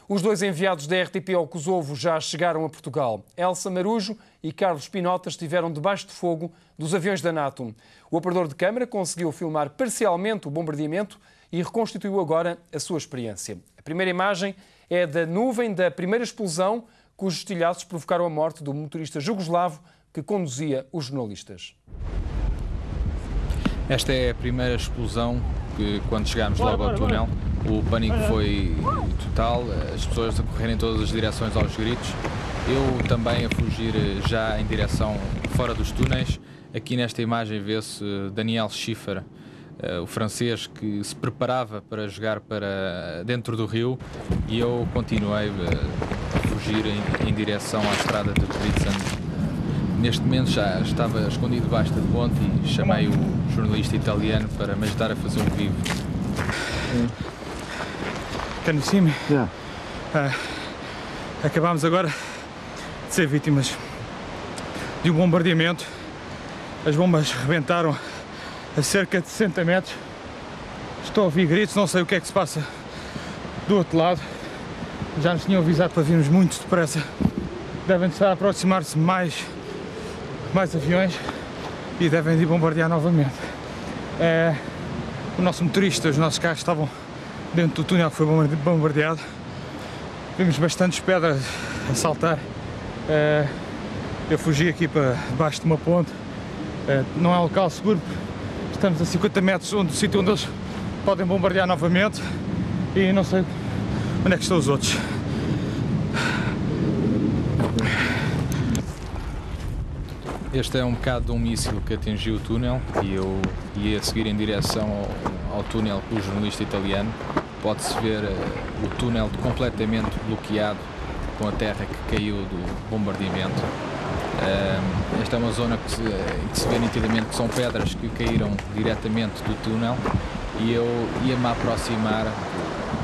Os dois enviados da RTP ao Kosovo já chegaram a Portugal. Elsa Marujo e Carlos Pinota estiveram debaixo de fogo dos aviões da NATO. O operador de câmara conseguiu filmar parcialmente o bombardeamento e reconstituiu agora a sua experiência. A primeira imagem é da nuvem da primeira explosão, cujos estilhaços provocaram a morte do motorista jugoslavo que conduzia os jornalistas. Esta é a primeira explosão que, quando chegámos logo ao túnel, o pânico foi total, as pessoas a correrem em todas as direções aos gritos. Eu também a fugir já em direção fora dos túneis. Aqui nesta imagem vê-se Daniel Schiffer, o francês, que se preparava para jogar para dentro do rio, e eu continuei a fugir em direção à estrada de Prizren. Neste momento já estava escondido debaixo da ponte e chamei o jornalista italiano para me ajudar a fazer um vídeo. Can you see me? Yeah. Acabámos agora de ser vítimas de um bombardeamento. As bombas rebentaram a cerca de 60 metros. Estou a ouvir gritos, não sei o que é que se passa do outro lado. Já nos tinham avisado para virmos muito depressa. Devem estar a aproximar-se mais aviões e devem de bombardear novamente. O nosso motorista, os nossos carros estavam dentro do túnel que foi bombardeado. Vimos bastantes pedras a saltar. Eu fugi aqui para debaixo de uma ponte. Não é um local seguro. Estamos a 50 metros do sítio onde eles podem bombardear novamente e não sei onde é que estão os outros. Este é um bocado de um míssil que atingiu o túnel e eu ia seguir em direção ao túnel com o jornalista italiano. Pode-se ver o túnel completamente bloqueado com a terra que caiu do bombardeamento. Esta é uma zona que se vê nitidamente que são pedras que caíram diretamente do túnel e eu ia-me aproximar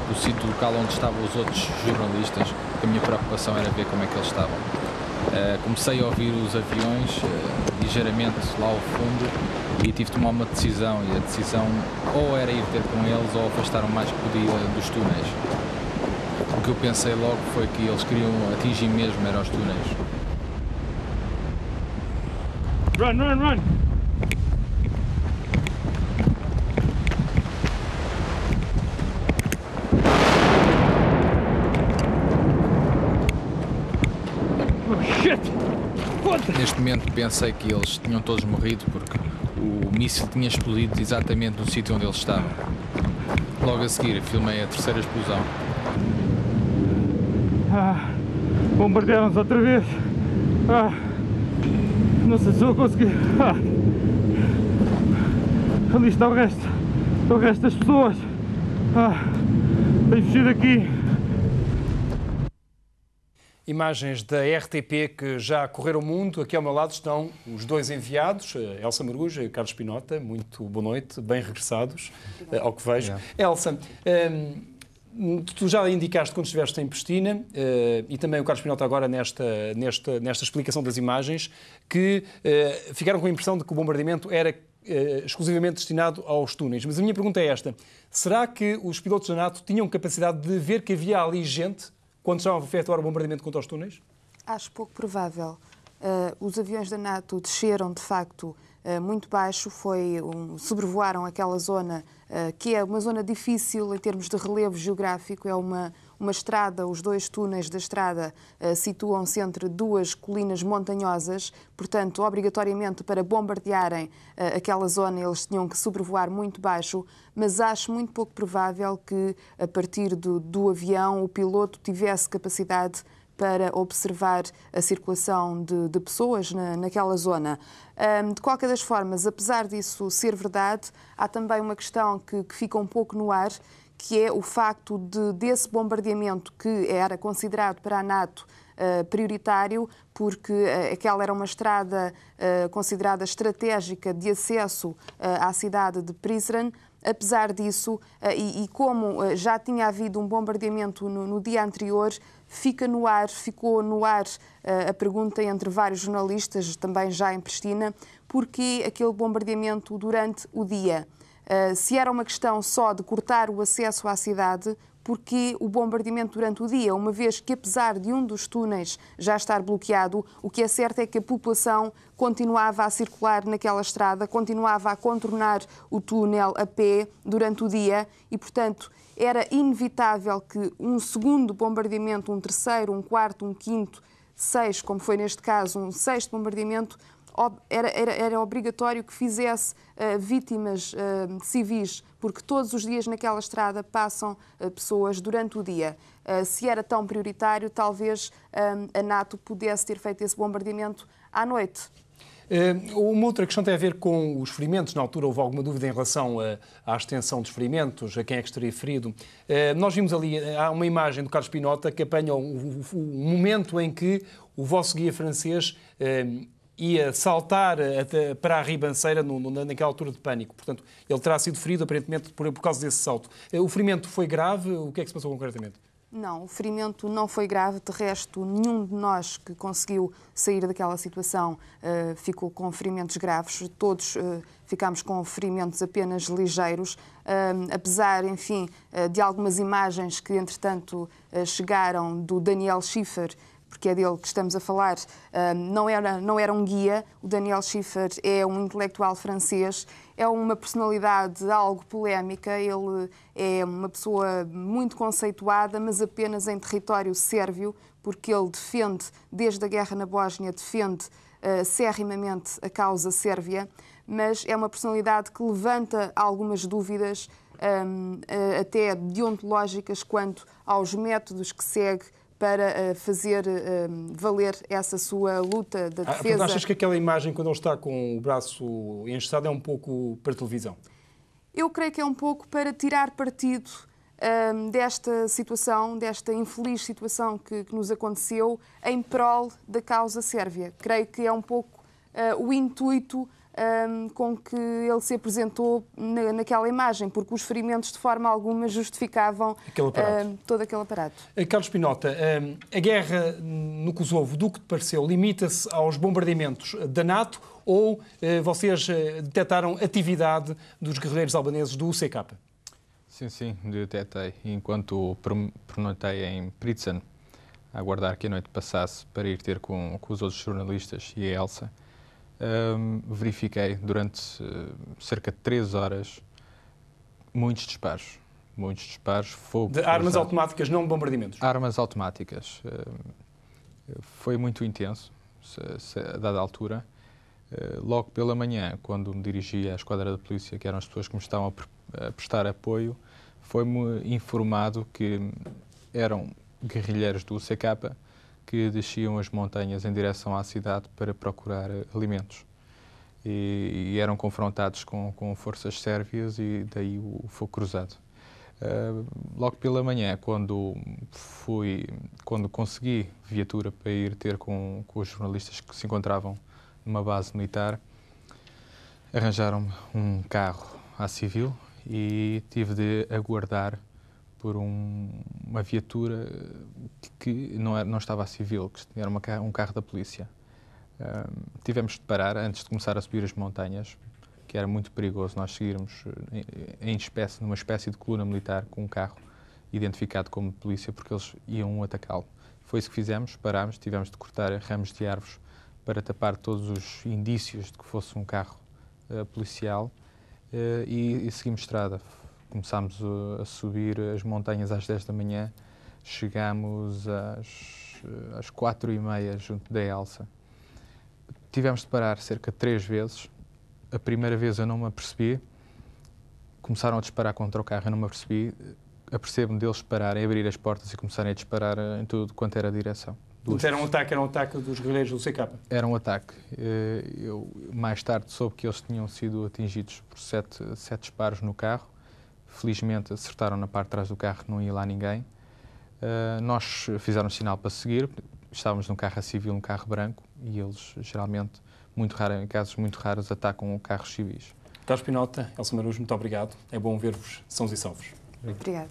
do sítio local onde estavam os outros jornalistas, porque a minha preocupação era ver como é que eles estavam. Comecei a ouvir os aviões ligeiramente lá ao fundo e tive de tomar uma decisão, e a decisão ou era ir ter com eles ou afastar o mais que podia dos túneis. O que eu pensei logo foi que eles queriam atingir mesmo era os túneis. Run, run, run! Neste momento pensei que eles tinham todos morrido porque o míssil tinha explodido exatamente no sítio onde eles estavam. Logo a seguir filmei a terceira explosão. Bombardearam-nos outra vez. Não sei se eu vou conseguir. Ali está o resto das pessoas. Tenho que fugir daqui. Imagens da RTP que já correram o mundo. Aqui ao meu lado estão os dois enviados, Elsa Marujo e Carlos Pinota. Muito boa noite, bem regressados, ao que vejo. Elsa, tu já indicaste quando estiveste em Pristina, e também o Carlos Pinota agora nesta explicação das imagens, que ficaram com a impressão de que o bombardeamento era exclusivamente destinado aos túneis. Mas a minha pergunta é esta: será que os pilotos da NATO tinham capacidade de ver que havia ali gente quando estavam a efetuar o bombardeamento contra os túneis? Acho pouco provável. Os aviões da NATO desceram, de facto, muito baixo, sobrevoaram aquela zona, que é uma zona difícil em termos de relevo geográfico, é uma estrada, os dois túneis da estrada situam-se entre duas colinas montanhosas, portanto, obrigatoriamente para bombardearem aquela zona eles tinham que sobrevoar muito baixo, mas acho muito pouco provável que, a partir do avião, o piloto tivesse capacidade para observar a circulação de pessoas naquela zona. De qualquer das formas, apesar disso ser verdade, há também uma questão que fica um pouco no ar, que é o facto desse bombardeamento, que era considerado para a NATO prioritário, porque aquela era uma estrada considerada estratégica de acesso à cidade de Prizren. Apesar disso, e como já tinha havido um bombardeamento no dia anterior, ficou no ar a pergunta entre vários jornalistas, também já em Pristina, porquê aquele bombardeamento durante o dia? Se era uma questão só de cortar o acesso à cidade, porque o bombardeamento durante o dia, uma vez que, apesar de um dos túneis já estar bloqueado, o que é certo é que a população continuava a circular naquela estrada, continuava a contornar o túnel a pé durante o dia e, portanto, era inevitável que um segundo bombardeamento, um terceiro, um quarto, um quinto, 6, como foi neste caso, um sexto bombardeamento, era obrigatório que fizesse vítimas civis, porque todos os dias naquela estrada passam pessoas durante o dia. Se era tão prioritário, talvez a NATO pudesse ter feito esse bombardeamento à noite. Uma outra questão tem a ver com os ferimentos. Na altura houve alguma dúvida em relação à extensão dos ferimentos, a quem é que estaria ferido. Nós vimos ali, há uma imagem do Carlos Pinota que apanha o momento em que o vosso guia francês ia saltar para a ribanceira naquela altura de pânico. Portanto, ele terá sido ferido aparentemente por causa desse salto. O ferimento foi grave? O que é que se passou concretamente? Não, o ferimento não foi grave, de resto, nenhum de nós que conseguiu sair daquela situação ficou com ferimentos graves, todos ficámos com ferimentos apenas ligeiros, apesar, enfim, de algumas imagens que, entretanto, chegaram do Daniel Schiffer, porque é dele que estamos a falar, não era um guia. O Daniel Schiffer é um intelectual francês, é uma personalidade algo polémica, ele é uma pessoa muito conceituada, mas apenas em território sérvio, porque ele defende, desde a guerra na Bósnia, defende acerrimamente a causa sérvia, mas é uma personalidade que levanta algumas dúvidas, até deontológicas, quanto aos métodos que segue para fazer valer essa sua luta da defesa. Achas que aquela imagem, quando ele está com o braço engessado, é um pouco para televisão? Eu creio que é um pouco para tirar partido desta situação, desta infeliz situação que nos aconteceu, em prol da causa sérvia. Creio que é um pouco o intuito com que ele se apresentou naquela imagem, porque os ferimentos de forma alguma justificavam todo aquele aparato. Carlos Pinota, a guerra no Kosovo, do que te pareceu, limita-se aos bombardeamentos da NATO ou vocês detectaram atividade dos guerrilheiros albaneses do UCK? Sim, detectei. Enquanto pernoitei em Prizren, a aguardar que a noite passasse para ir ter com os outros jornalistas e a Elsa, verifiquei durante cerca de 3 horas muitos disparos, fogo. De armas automáticas, não de bombardeamentos? Armas automáticas. Foi muito intenso, a dada altura. Logo pela manhã, quando me dirigia à esquadra da polícia, que eram as pessoas que me estavam a prestar apoio, foi-me informado que eram guerrilheiros do UCK que desciam as montanhas em direção à cidade para procurar alimentos. E eram confrontados com forças sérvias e daí o fogo cruzado. Logo pela manhã, quando consegui viatura para ir ter com os jornalistas que se encontravam numa base militar, arranjaram-me um carro à civil e tive de aguardar por uma viatura que não estava a civil, que era um carro da polícia. Tivemos de parar antes de começar a subir as montanhas, que era muito perigoso nós seguirmos numa espécie de coluna militar com um carro identificado como de polícia, porque eles iam atacá-lo. Foi isso que fizemos, parámos, tivemos de cortar ramos de árvores para tapar todos os indícios de que fosse um carro policial e seguimos estrada. Começámos a subir as montanhas às 10 da manhã, chegámos às 4h30 junto da Elsa. Tivemos de parar cerca de 3 vezes. A primeira vez eu não me apercebi, começaram a disparar contra o carro, eu não me apercebi. Apercebo-me deles pararem, abrir as portas e começarem a disparar em tudo quanto era a direção. Era um ataque dos guerrilheiros do UCK? Era um ataque. Eu mais tarde soube que eles tinham sido atingidos por 7 disparos no carro. Felizmente acertaram na parte de trás do carro, não ia lá ninguém. Nós fizeram sinal para seguir, estávamos num carro a civil, um carro branco, e eles geralmente, em casos muito raros, atacam carros civis. Carlos Pinota, Elsa Marujo, muito obrigado. É bom ver-vos sãos e salvos. Obrigado.